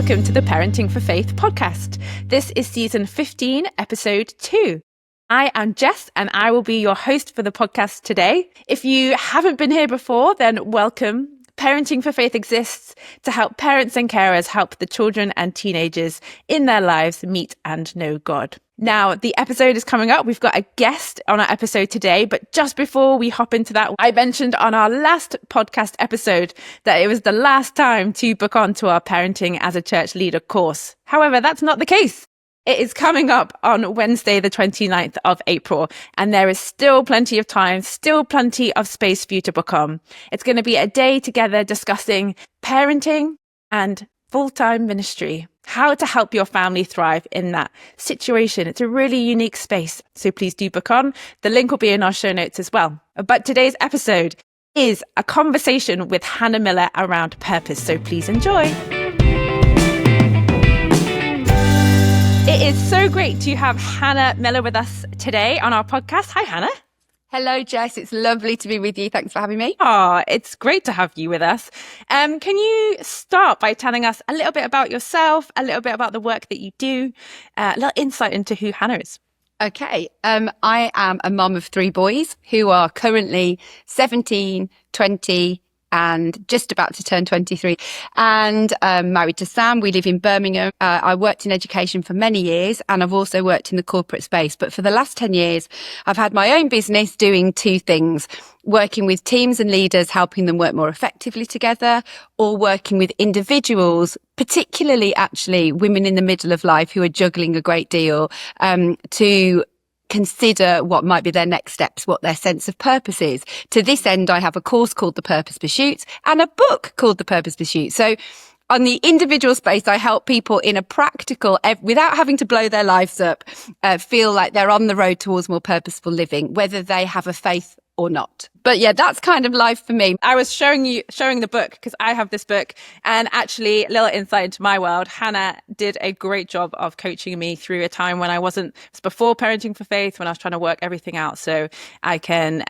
welcome to the Parenting for Faith podcast. This is season 15, episode 2. I am Jess and I will be your host for the podcast today. If you haven't been here before, then welcome. Parenting for Faith exists to help parents and carers help the children and teenagers in their lives meet and know God. Now, the episode is coming up. We've got a guest on our episode today, but just before we hop into that, I mentioned on our last podcast episode that it was the last time to book on to our Parenting as a Church Leader course. However, that's not the case. It is coming up on Wednesday, the 29th of April, and there is still plenty of time, still plenty of space for you to book on. It's going to be a day together discussing parenting and full-time ministry, how to help your family thrive in that situation. It's a really unique space, so please do book on. The link will be in our show notes as well. But today's episode is a conversation with Hannah Miller around purpose, so please enjoy. It is so great to have Hannah Miller with us today on our podcast. Hi, Hannah. Hello, Jess. It's lovely to be with you. Thanks for having me. Oh, it's great to have you with us. Can you start by telling us a little bit about yourself, a little bit about the work that you do, a little insight into who Hannah is? Okay. I am a mum of 3 boys who are currently 17, 20, and just about to turn 23, and married to Sam. We live in Birmingham. I worked in education for many years, and I've also worked in the corporate space. But for the last 10 years, I've had my own business doing 2 things: working with teams and leaders, helping them work more effectively together, or working with individuals, particularly actually women in the middle of life who are juggling a great deal, to consider what might be their next steps, what their sense of purpose is. To this end, I have a course called The Purpose Pursuit and a book called The Purpose Pursuit. So on the individual space, I help people in a practical, without having to blow their lives up, feel like they're on the road towards more purposeful living, whether they have a faith or not. But yeah, that's kind of life for me. I was showing the book because I have this book, and actually, a little insight into my world. Hannah did a great job of coaching me through a time when it was before Parenting for Faith, when I was trying to work everything out. So I can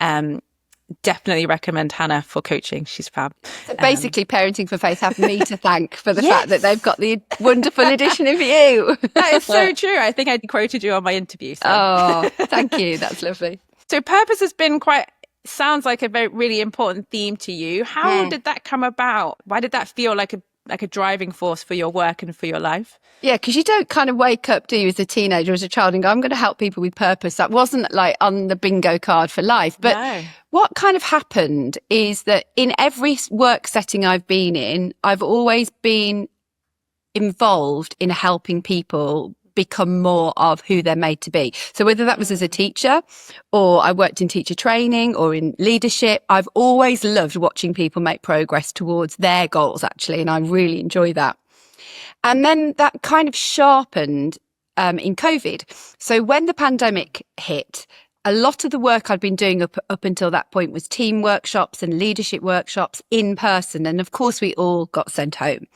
definitely recommend Hannah for coaching. She's fab. So basically, Parenting for Faith have me to thank for the fact that they've got the wonderful edition of you. That is so true. I think I quoted you on my interview. So. Oh, thank you. That's lovely. So purpose has been sounds like a very really important theme to you. How did that come about? Why did that feel like a driving force for your work and for your life? Yeah, because you don't kind of wake up, do you, as a teenager, as a child, and go, I'm going to help people with purpose. That wasn't like on the bingo card for life. But no. What kind of happened is that in every work setting I've been in, I've always been involved in helping people become more of who they're made to be. So whether that was as a teacher, or I worked in teacher training, or in leadership, I've always loved watching people make progress towards their goals, actually, and I really enjoy that. And then that kind of sharpened in COVID. So when the pandemic hit, a lot of the work I'd been doing up until that point was team workshops and leadership workshops in person. And of course, we all got sent home.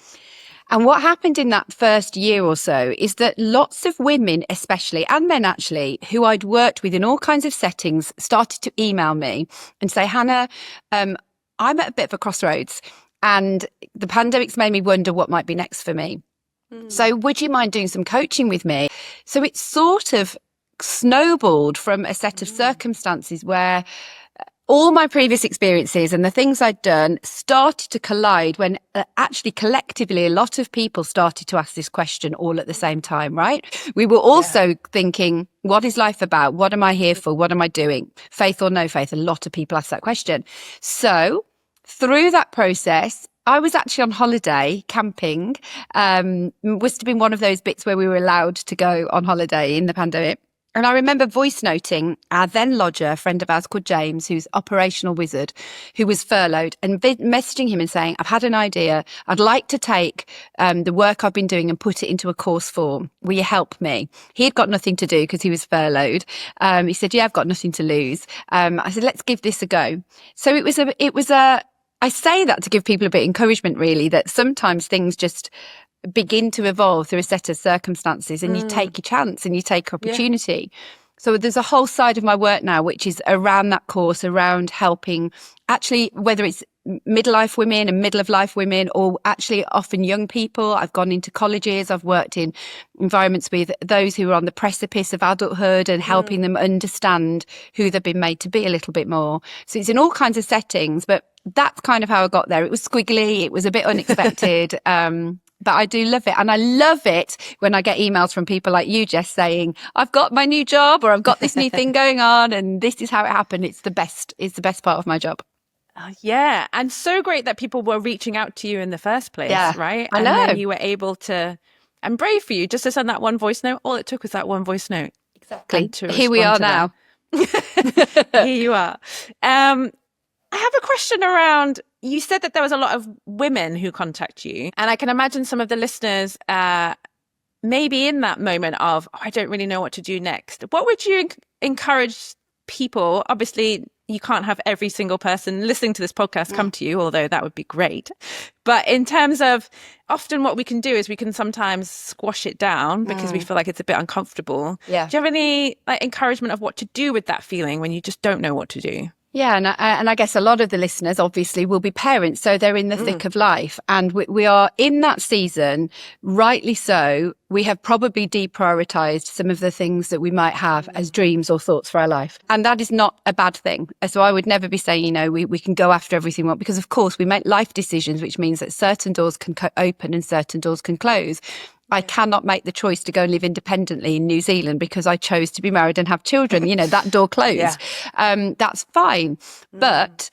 And what happened in that first year or so is that lots of women, especially, and men actually, who I'd worked with in all kinds of settings, started to email me and say, Hannah, I'm at a bit of a crossroads, and the pandemic's made me wonder what might be next for me. So would you mind doing some coaching with me? So it sort of snowballed from a set of circumstances where all my previous experiences and the things I'd done started to collide when actually collectively a lot of people started to ask this question all at the same time, right? We were also thinking, what is life about? What am I here for? What am I doing? Faith or no faith? A lot of people ask that question. So through that process, I was actually on holiday camping. Must have been one of those bits where we were allowed to go on holiday in the pandemic. And I remember voice noting our then lodger, a friend of ours called James, who's operational wizard, who was furloughed, and messaging him and saying, I've had an idea. I'd like to take the work I've been doing and put it into a course form. Will you help me? He'd got nothing to do because he was furloughed. He said, yeah, I've got nothing to lose. I said, let's give this a go. So it was I say that to give people a bit of encouragement, really, that sometimes things just begin to evolve through a set of circumstances, and you take your chance and you take opportunity. Yeah. So there's a whole side of my work now which is around that course, around helping, actually, whether it's midlife women and middle of life women, or actually often young people. I've gone into colleges. I've worked in environments with those who are on the precipice of adulthood and helping them understand who they've been made to be a little bit more. So it's in all kinds of settings, but that's kind of how I got there. It was squiggly. It was a bit unexpected. But I do love it. And I love it when I get emails from people like you, Jess, saying, I've got my new job, or I've got this new thing going on, and this is how it happened. It's the best part of my job. Yeah. And so great that people were reaching out to you in the first place, right? I know. And then you were able to, and brave for you, just to send that one voice note. All it took was that one voice note. Exactly. Here we are now. Here you are. I have a question around, you said that there was a lot of women who contact you, and I can imagine some of the listeners maybe in that moment of, I don't really know what to do next. What would you encourage people? Obviously, you can't have every single person listening to this podcast come to you, although that would be great. But in terms of, often what we can do is we can sometimes squash it down because we feel like it's a bit uncomfortable. Yeah. Do you have any encouragement of what to do with that feeling when you just don't know what to do? Yeah, and I guess a lot of the listeners obviously will be parents, so they're in the thick of life, and we are in that season, rightly so. We have probably deprioritized some of the things that we might have as dreams or thoughts for our life, and that is not a bad thing. So I would never be saying, we can go after everything, because of course we make life decisions, which means that certain doors can open and certain doors can close. I cannot make the choice to go and live independently in New Zealand because I chose to be married and have children. That door closed. That's fine. But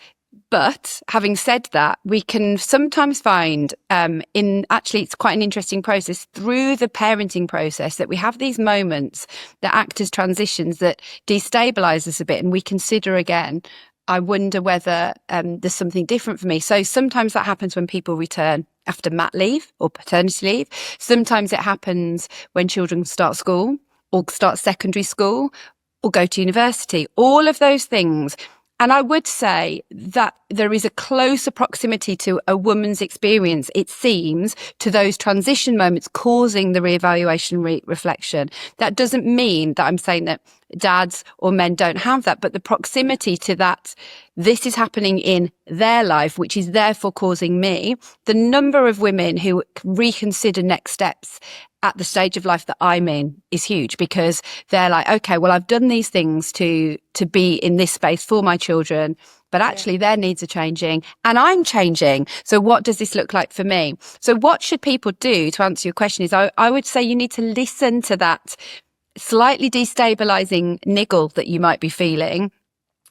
having said that, we can sometimes find it's quite an interesting process through the parenting process that we have these moments that act as transitions that destabilize us a bit, and we consider again, I wonder whether there's something different for me. So sometimes that happens when people return after mat leave or paternity leave. Sometimes it happens when children start school or start secondary school or go to university. All of those things. And I would say that there is a closer proximity to a woman's experience, it seems, to those transition moments causing the reevaluation, reflection. That doesn't mean that I'm saying that dads or men don't have that, but the proximity to that, this is happening in their life, which is therefore causing me. The number of women who reconsider next steps at the stage of life that I'm in is huge, because they're like, okay, well, I've done these things to be in this space for my children, but actually their needs are changing and I'm changing. So what does this look like for me? So what should people do, to answer your question, is I would say you need to listen to that slightly destabilizing niggle that you might be feeling.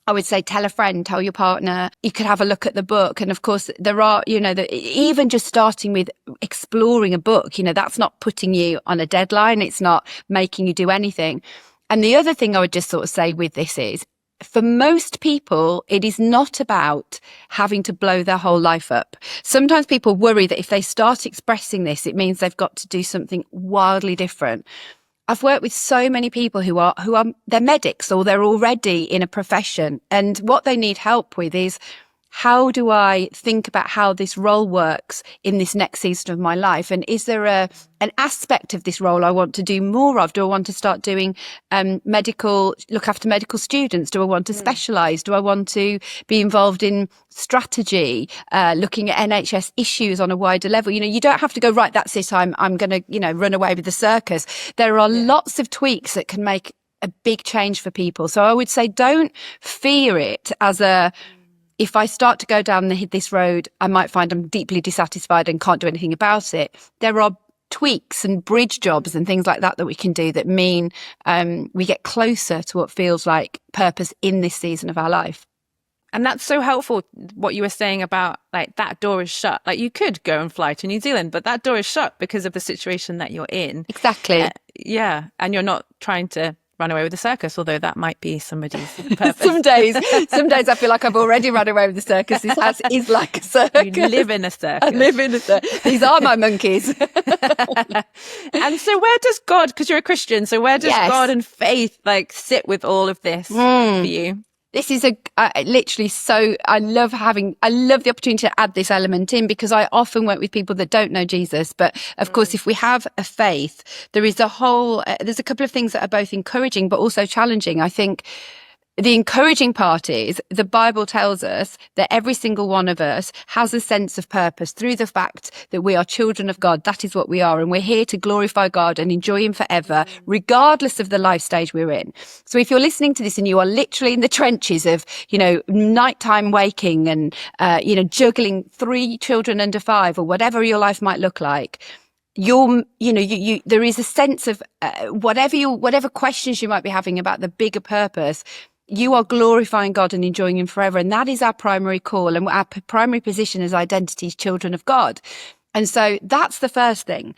I would say tell a friend, tell your partner. You could have a look at the book. And of course, there are, even just starting with exploring a book, that's not putting you on a deadline. It's not making you do anything. And the other thing I would just sort of say with this is, for most people, it is not about having to blow their whole life up. Sometimes people worry that if they start expressing this, it means they've got to do something wildly different. I've worked with so many people who are they're medics, or they're already in a profession, and what they need help with is, how do I think about how this role works in this next season of my life? And is there an aspect of this role I want to do more of? Do I want to start doing look after medical students? Do I want to specialise? Do I want to be involved in strategy, looking at NHS issues on a wider level? You don't have to go, right, that's it, I'm going to, run away with the circus. There are lots of tweaks that can make a big change for people. So I would say don't fear it as if I start to go down this road, I might find I'm deeply dissatisfied and can't do anything about it. There are tweaks and bridge jobs and things like that we can do that mean we get closer to what feels like purpose in this season of our life. And that's so helpful, what you were saying about that door is shut. You could go and fly to New Zealand, but that door is shut because of the situation that you're in. Exactly. And you're not trying to run away with the circus, although that might be somebody's purpose. Some days I feel like I've already run away with the circus. This house is like a circus. You live in a circus. I live in a circus. These are my monkeys. And so where does God, because you're a Christian, so where does God and faith sit with all of this for you? This is literally so, I love the opportunity to add this element in, because I often work with people that don't know Jesus. But of course, if we have a faith, there is there's a couple of things that are both encouraging, but also challenging. I think the encouraging part is the Bible tells us that every single one of us has a sense of purpose through the fact that we are children of God. That is what we are. And we're here to glorify God and enjoy him forever, regardless of the life stage we're in. So if you're listening to this and you are literally in the trenches of, nighttime waking and, juggling 3 children under 5 or whatever your life might look like, there is a sense of whatever questions you might be having about the bigger purpose, you are glorifying God and enjoying him forever. And that is our primary call and our primary position as identity as children of God. And so that's the first thing.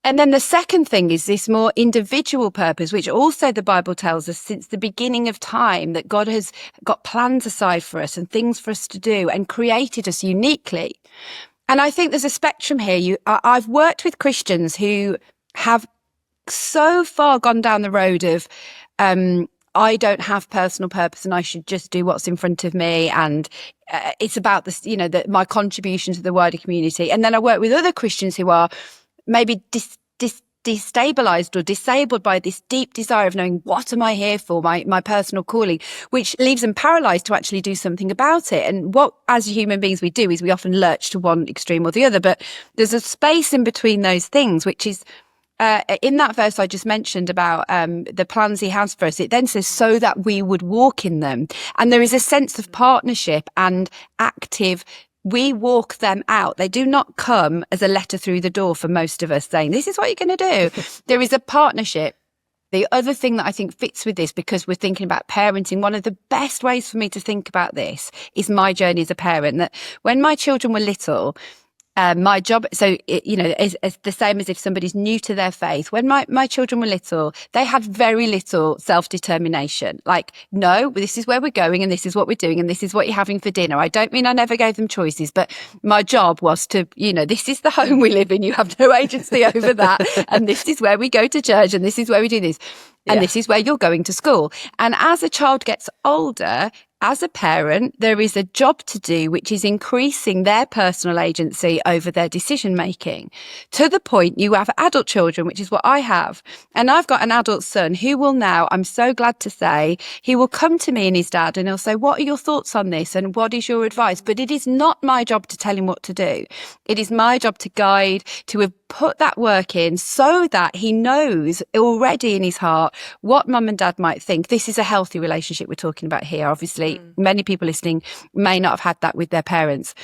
And then the second thing is this more individual purpose, which also the Bible tells us since the beginning of time that God has got plans aside for us and things for us to do and created us uniquely. And I think there's a spectrum here. I've worked with Christians who have so far gone down the road of, I don't have personal purpose and I should just do what's in front of me. And it's about this, my contribution to the wider community. And then I work with other Christians who are maybe destabilized or disabled by this deep desire of knowing, what am I here for, my personal calling, which leaves them paralyzed to actually do something about it. And what, as human beings, we do is we often lurch to one extreme or the other. But there's a space in between those things, which is in that verse I just mentioned about the plans he has for us. It then says, so that we would walk in them. And there is a sense of partnership and active. We walk them out. They do not come as a letter through the door for most of us saying, this is what you're going to do. There is a partnership. The other thing that I think fits with this, because we're thinking about parenting, one of the best ways for me to think about this is my journey as a parent. That when my children were little, my job, so, is the same as if somebody's new to their faith. When my children were little, they had very little self-determination. Like, no, this is where we're going and this is what we're doing and this is what you're having for dinner. I don't mean I never gave them choices, but my job was to, this is the home we live in. You have no agency over that. And this is where we go to church and this is where we do this. And this is where you're going to school. And as a child gets older, as a parent, there is a job to do, which is increasing their personal agency over their decision making to the point you have adult children, which is what I have. And I've got an adult son who will now, I'm so glad to say, he will come to me and his dad and he'll say, what are your thoughts on this? And what is your advice? But it is not my job to tell him what to do. It is my job to guide, to have put that work in so that he knows already in his heart what mum and dad might think. This is a healthy relationship we're talking about here. Obviously, many people listening may not have had that with their parents.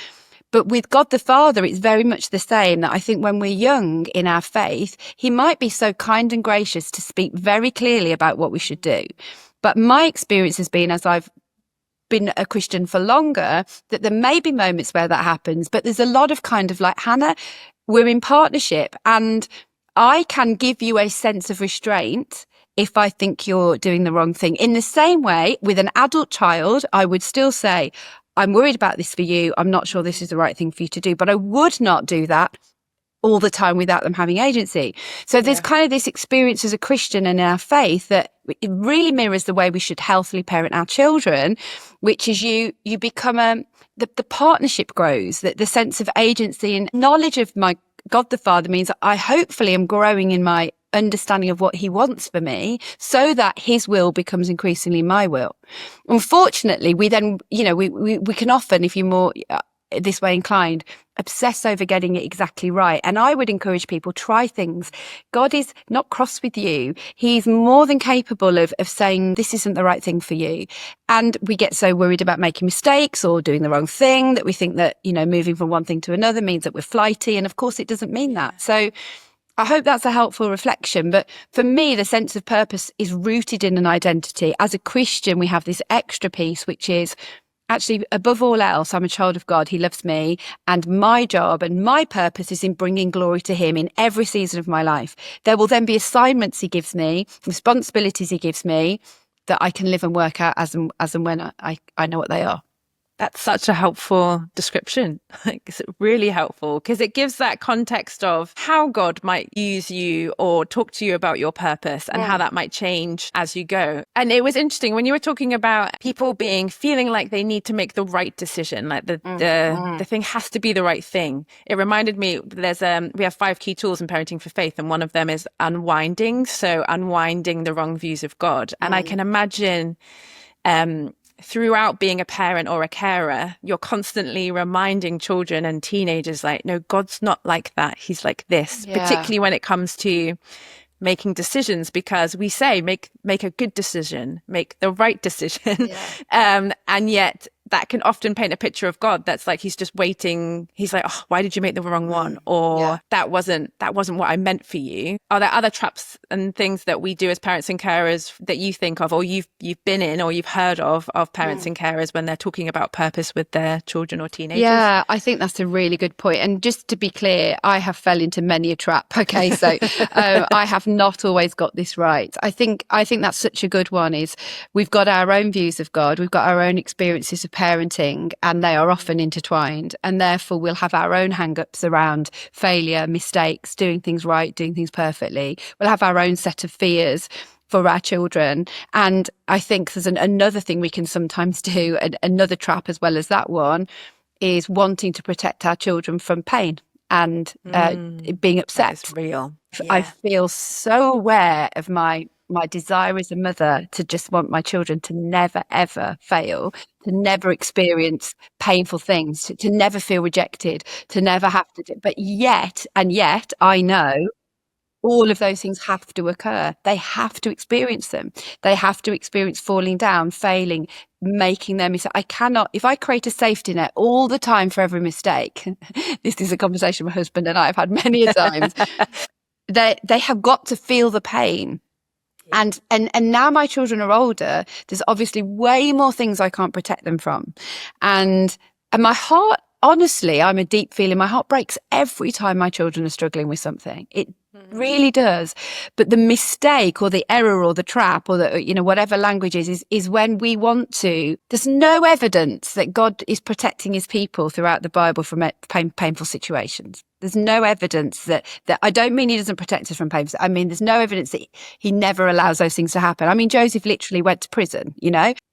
But with God the Father, it's very much the same. That I think when we're young in our faith, he might be so kind and gracious to speak very clearly about what we should do. But my experience has been, as I've been a Christian for longer, that there may be moments where that happens, but there's a lot of kind of like, Hannah, we're in partnership and I can give you a sense of restraint if I think you're doing the wrong thing. In the same way, with an adult child, I would still say, I'm worried about this for you. I'm not sure this is the right thing for you to do, but I would not do that all the time without them having agency. So there's kind of this experience as a Christian and in our faith that it really mirrors the way we should healthily parent our children, which is you become the partnership grows, that the sense of agency and knowledge of my God the Father means I hopefully am growing in my understanding of what he wants for me so that his will becomes increasingly my will. Unfortunately, we then, we can often, if you're more this way inclined, obsess over getting it exactly right. And I would encourage people, try things. God is not cross with you. He's more than capable of saying, this isn't the right thing for you. And we get so worried about making mistakes or doing the wrong thing that we think that, moving from one thing to another means that we're flighty. And of course, it doesn't mean that. So I hope that's a helpful reflection. But for me, the sense of purpose is rooted in an identity. As a Christian, we have this extra piece, which is actually, above all else, I'm a child of God. He loves me. And my job and my purpose is in bringing glory to him in every season of my life. There will then be assignments he gives me, responsibilities he gives me that I can live and work out as and when I know what they are. That's such a helpful description. It's really helpful because it gives that context of how God might use you or talk to you about your purpose and how that might change as you go. And it was interesting when you were talking about people feeling like they need to make the right decision, like the thing has to be the right thing. It reminded me we have 5 key tools in parenting for faith, and one of them is unwinding. So unwinding the wrong views of God. And I can imagine throughout being a parent or a carer, you're constantly reminding children and teenagers, like, no, God's not like that. He's like this, particularly when it comes to making decisions, because we say make a good decision, make the right decision. And yet that can often paint a picture of God that's like he's just waiting. He's like, oh, why did you make the wrong one? Or that wasn't what I meant for you. Are there other traps and things that we do as parents and carers that you think of, or you've been in, or you've heard of parents and carers when they're talking about purpose with their children or teenagers? Yeah, I think that's a really good point. And just to be clear, I have fell into many a trap. Okay, so I have not always got this right. I think that's such a good one. Is we've got our own views of God, we've got our own experiences of parenting, and they are often intertwined, and therefore we'll have our own hang-ups around failure, mistakes, doing things right, doing things perfectly. We'll have our own set of fears for our children. And I think there's another thing we can sometimes do, another trap as well as that one, is wanting to protect our children from pain and being upset. That's real. I feel so aware of my desire as a mother to just want my children to never, ever fail, to never experience painful things, to never feel rejected, to never have to do. But yet I know all of those things have to occur. They have to experience them. They have to experience falling down, failing, making their mistake. I cannot, if I create a safety net all the time for every mistake, this is a conversation my husband and I have had many a times, they have got to feel the pain. And now my children are older, there's obviously way more things I can't protect them from. And my heart, honestly, I'm a deep feeling. My heart breaks every time my children are struggling with something. It really does. But the mistake or the error or the trap or the, whatever language is when we want to. There's no evidence that God is protecting his people throughout the Bible from painful situations. There's no evidence that I don't mean he doesn't protect us from pain. I mean, there's no evidence that he never allows those things to happen. I mean, Joseph literally went to prison,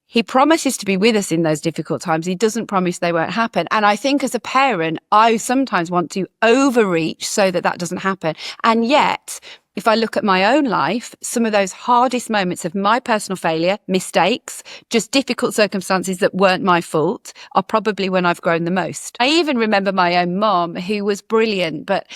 He promises to be with us in those difficult times. He doesn't promise they won't happen. And I think as a parent, I sometimes want to overreach so that doesn't happen. And yet, if I look at my own life, some of those hardest moments of my personal failure, mistakes, just difficult circumstances that weren't my fault, are probably when I've grown the most. I even remember my own mom, who was brilliant, but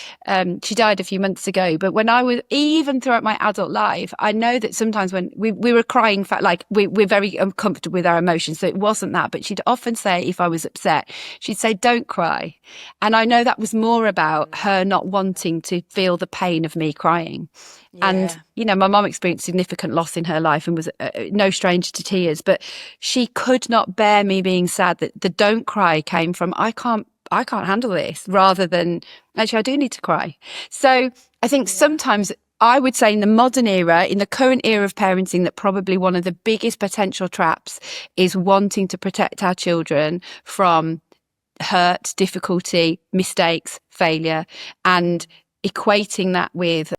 she died a few months ago. But when I was, even throughout my adult life, I know that sometimes when we were crying, like we're very uncomfortable with our emotions. So it wasn't that, but she'd often say, if I was upset, she'd say, don't cry. And I know that was more about her not wanting to feel the pain of me crying. Yeah. And, my mum experienced significant loss in her life and was no stranger to tears, but she could not bear me being sad. That the don't cry came from, I can't handle this, rather than, actually, I do need to cry. So I think sometimes I would say in the modern era, in the current era of parenting, that probably one of the biggest potential traps is wanting to protect our children from hurt, difficulty, mistakes, failure, and equating that with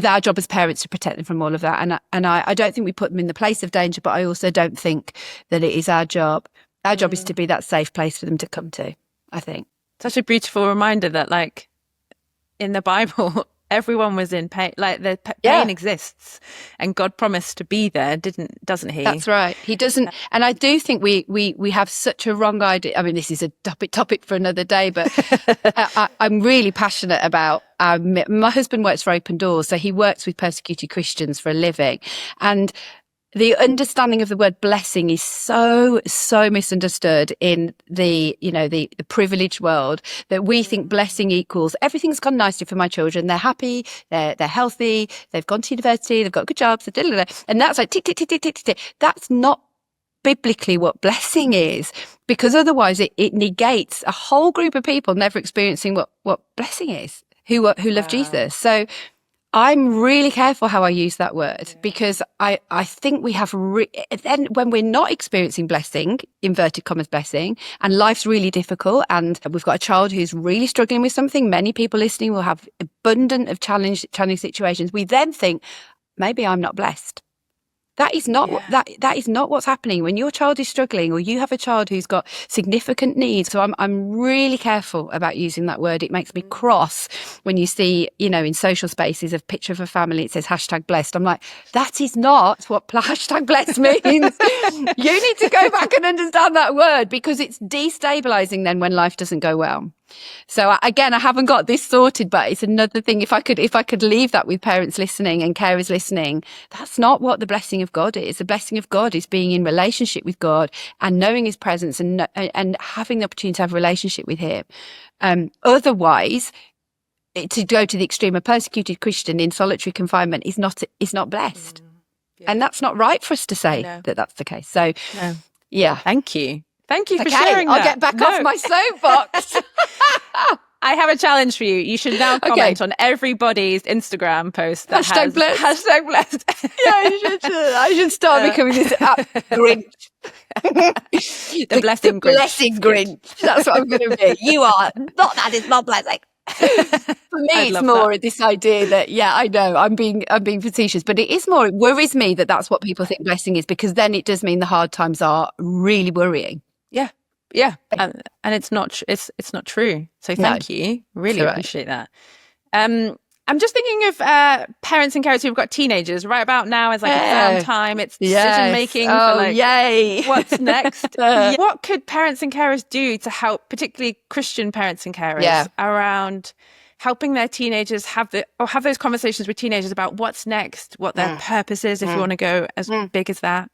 our job as parents to protect them from all of that. And I don't think we put them in the place of danger, but I also don't think that it is our job. Our job is to be that safe place for them to come to, I think. Such a beautiful reminder that, like, in the Bible, everyone was in pain. Like, the pain exists, and God promised to be there, doesn't he? That's right. He doesn't. And I do think we have such a wrong idea. I mean, this is a topic for another day, but I'm really passionate about. My husband works for Open Doors, so he works with persecuted Christians for a living, and the understanding of the word blessing is so misunderstood in the privileged world, that we think blessing equals everything's gone nicely for my children. They're happy, they're healthy, they've gone to university, they've got good jobs, and that's like tick, tick, tick, tick, tick, tick. That's not biblically what blessing is, because otherwise it negates a whole group of people never experiencing what blessing is, who love Jesus. So I'm really careful how I use that word, because I think we have, then when we're not experiencing blessing, inverted commas blessing, and life's really difficult, and we've got a child who's really struggling with something, many people listening will have abundant of challenging situations. We then think, maybe I'm not blessed. That is not that is not what's happening when your child is struggling, or you have a child who's got significant needs. So I'm really careful about using that word. It makes me cross when you see, in social spaces, a picture of a family, it says #blessed. I'm like, that is not what #blessed means. You need to go back and understand that word, because it's destabilizing then when life doesn't go well. So again, I haven't got this sorted, but it's another thing. If I could leave that with parents listening and carers listening, that's not what the blessing of God is. The blessing of God is being in relationship with God and knowing his presence and having the opportunity to have a relationship with him. Otherwise, to go to the extreme, a persecuted Christian in solitary confinement is not blessed. And that's not right for us to say that that's the case. So, yeah. Thank you for sharing that. I'll get back off my soapbox. I have a challenge for you. You should now comment on everybody's Instagram post that has blessed. #blessed. Yeah, I should start becoming this Grinch. the blessing Grinch. Blessing Grinch. That's what I'm going to be. You are. Not that, it's not blessing. For me, it's more this idea that, I know I'm being facetious, but it is more, it worries me that that's what people think blessing is, because then it does mean the hard times are really worrying. Yeah. And it's not true. So thank you. Really appreciate that. I'm just thinking of parents and carers who've got teenagers right about now. It's like exam time. It's decision making for yay. What's next. What could parents and carers do to help, particularly Christian parents and carers, around helping their teenagers have those conversations with teenagers about what's next, what their purpose is, if you want to go as big as that.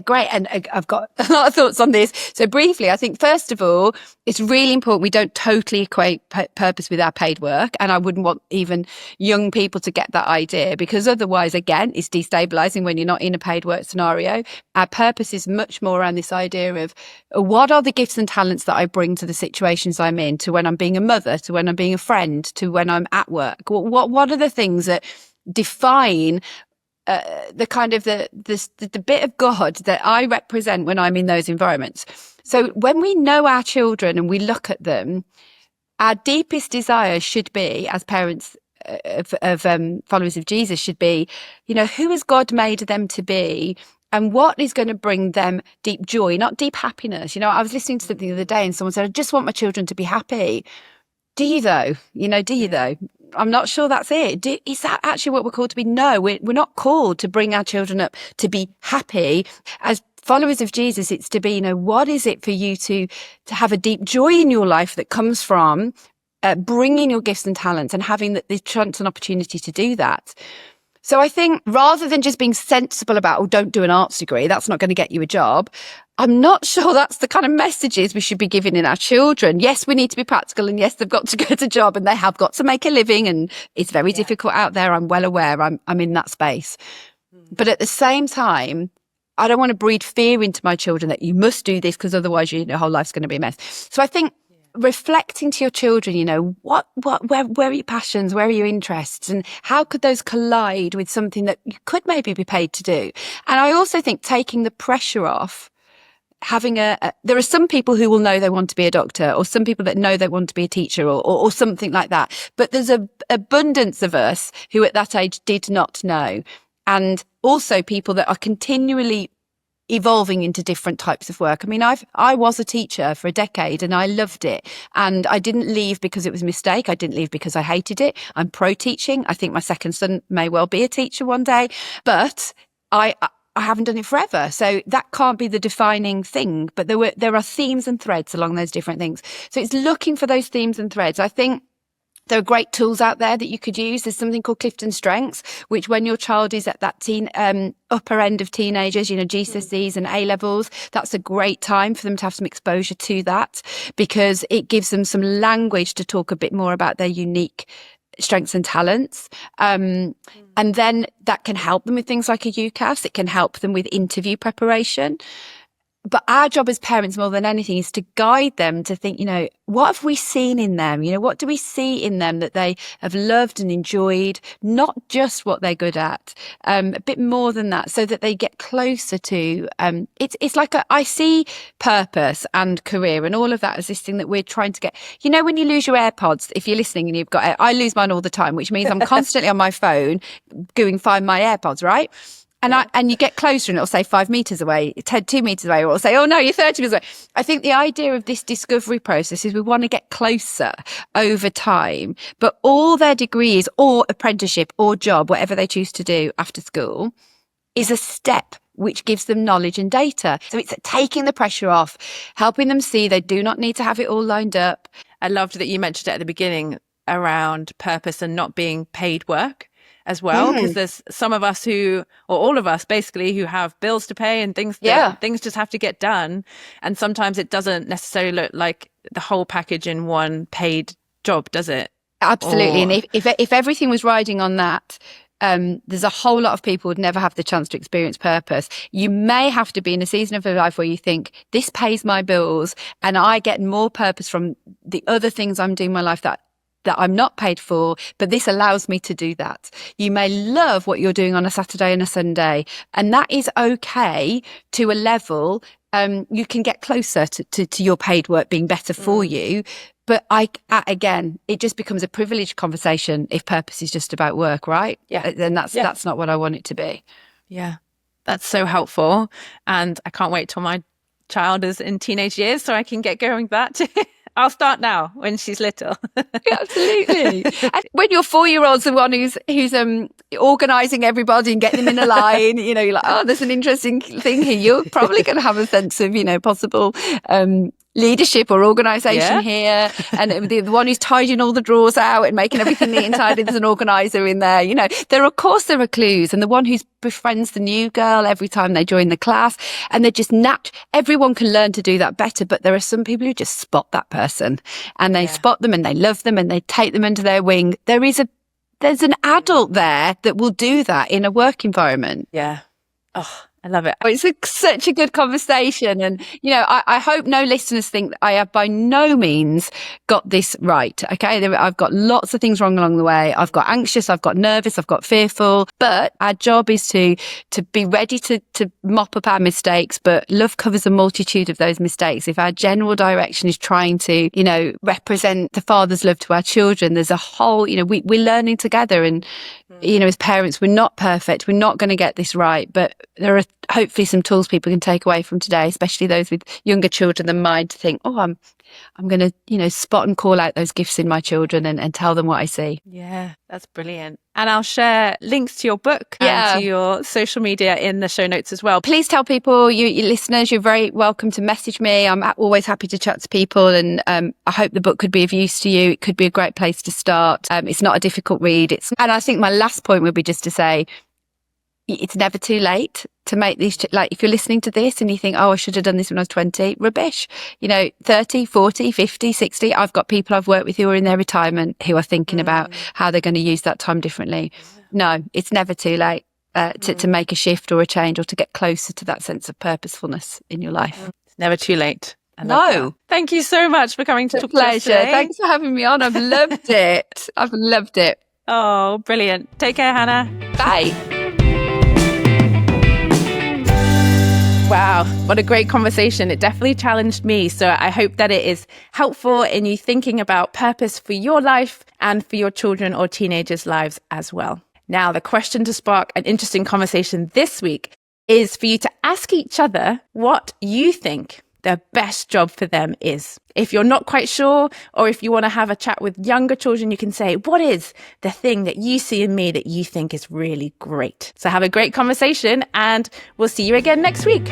Great. And I've got a lot of thoughts on this. So briefly, I think first of all, it's really important we don't totally equate purpose with our paid work. And I wouldn't want even young people to get that idea, because otherwise, again, it's destabilizing when you're not in a paid work scenario. Our purpose is much more around this idea of what are the gifts and talents that I bring to the situations I'm in, to when I'm being a mother, to when I'm being a friend, to when I'm at work. What are the things that define the kind of the bit of God that I represent when I'm in those environments? So when we know our children and we look at them, our deepest desire should be, as parents of followers of Jesus, should be, who has God made them to be? And what is going to bring them deep joy, not deep happiness? I was listening to something the other day and someone said, I just want my children to be happy. Do you though? I'm not sure that's it. Is that actually what we're called to be? No, we're not called to bring our children up to be happy. As followers of Jesus, it's to be, what is it for you to have a deep joy in your life that comes from bringing your gifts and talents and having the chance and opportunity to do that. So I think rather than just being sensible about, don't do an arts degree, that's not going to get you a job, I'm not sure that's the kind of messages we should be giving in our children. Yes, we need to be practical, and yes, they've got to get a job and they have got to make a living, and it's very difficult out there. I'm well aware. I'm in that space. But at the same time, I don't want to breed fear into my children that you must do this because otherwise your whole life's going to be a mess. So I think reflecting to your children, where are your passions, where are your interests, and how could those collide with something that you could maybe be paid to do? And I also think taking the pressure off, having there are some people who will know they want to be a doctor, or some people that know they want to be a teacher, or something like that. But there's an abundance of us who at that age did not know. And also people that are continually evolving into different types of work. I mean, I was a teacher for a decade and I loved it. And I didn't leave because it was a mistake. I didn't leave because I hated it. I'm pro teaching. I think my second son may well be a teacher one day, but I haven't done it forever. So that can't be the defining thing. But there are themes and threads along those different things. So it's looking for those themes and threads. I think there are great tools out there that you could use. There's something called Clifton Strengths, which when your child is at that upper end of teenagers, GCSEs and A-levels, that's a great time for them to have some exposure to that, because it gives them some language to talk a bit more about their unique strengths and talents. And then that can help them with things like a UCAS. It can help them with interview preparation. But our job as parents, more than anything, is to guide them to think, what have we seen in them? What do we see in them that they have loved and enjoyed? Not just what they're good at, a bit more than that, so that they get closer to, it's like I see purpose and career and all of that as this thing that we're trying to get. When you lose your AirPods, if you're listening and you've got, I lose mine all the time, which means I'm constantly on my phone going find my AirPods, right? And you get closer and it'll say 5 meters away, 2 meters away, or it'll say, oh no, you're 30 meters away. I think the idea of this discovery process is we want to get closer over time, but all their degrees or apprenticeship or job, whatever they choose to do after school, is a step which gives them knowledge and data. So it's taking the pressure off, helping them see they do not need to have it all lined up. I loved that you mentioned it at the beginning around purpose and not being paid work as well, because there's some of us or all of us basically, who have bills to pay and things just have to get done. And sometimes it doesn't necessarily look like the whole package in one paid job, does it? Absolutely. And if everything was riding on that, there's a whole lot of people would never have the chance to experience purpose. You may have to be in a season of your life where you think, this pays my bills and I get more purpose from the other things I'm doing in my life that I'm not paid for, but this allows me to do that. You may love what you're doing on a Saturday and a Sunday, and that is okay to a level. You can get closer to your paid work being better for you. But again, it just becomes a privileged conversation if purpose is just about work, right? Yeah. Then that's not what I want it to be. Yeah, that's so helpful. And I can't wait till my child is in teenage years so I can get going with that. I'll start now when she's little. Yeah, absolutely. And when your 4-year-old's the one who's organising everybody and getting them in a line, you're like, oh, there's an interesting thing here. You're probably going to have a sense of, possible leadership or organisation here. And the one who's tidying all the drawers out and making everything neat and tidy, there's an organiser in there. There are clues. And the one who befriends the new girl every time they join the class, and they're just everyone can learn to do that better. But there are some people who just spot that person and they spot them and they love them and they take them under their wing. There's an adult there that will do that in a work environment. Yeah. Oh, I love it. It's such a good conversation. And, I hope no listeners think that I have by no means got this right. Okay. I've got lots of things wrong along the way. I've got anxious, I've got nervous, I've got fearful, but our job is to be ready to mop up our mistakes. But love covers a multitude of those mistakes. If our general direction is trying to, represent the Father's love to our children, there's a whole, we're learning together. And, as parents, we're not perfect. We're not going to get this right, but there are hopefully some tools people can take away from today, especially those with younger children than mine, to think, oh, I'm going to, spot and call out those gifts in my children and tell them what I see. Yeah, that's brilliant. And I'll share links to your book and to your social media in the show notes as well. Please tell people, you listeners, you're very welcome to message me. I'm always happy to chat to people, and I hope the book could be of use to you. It could be a great place to start. It's not a difficult read. And I think my last point would be just to say, it's never too late to make these, if you're listening to this and you think, oh, I should have done this when I was 20, rubbish. 30, 40, 50, 60. I've got people I've worked with who are in their retirement who are thinking about how they're going to use that time differently. No, it's never too late to make a shift or a change or to get closer to that sense of purposefulness in your life. It's never too late. No. Thank you so much for coming to talk to us today. Thanks for having me on. I've loved it. I've loved it. Oh, brilliant. Take care, Hannah. Bye. Wow, what a great conversation. It definitely challenged me. So I hope that it is helpful in you thinking about purpose for your life and for your children or teenagers' lives as well. Now, the question to spark an interesting conversation this week is for you to ask each other what you think the best job for them is. If you're not quite sure, or if you want to have a chat with younger children, you can say, what is the thing that you see in me that you think is really great? So have a great conversation, and we'll see you again next week.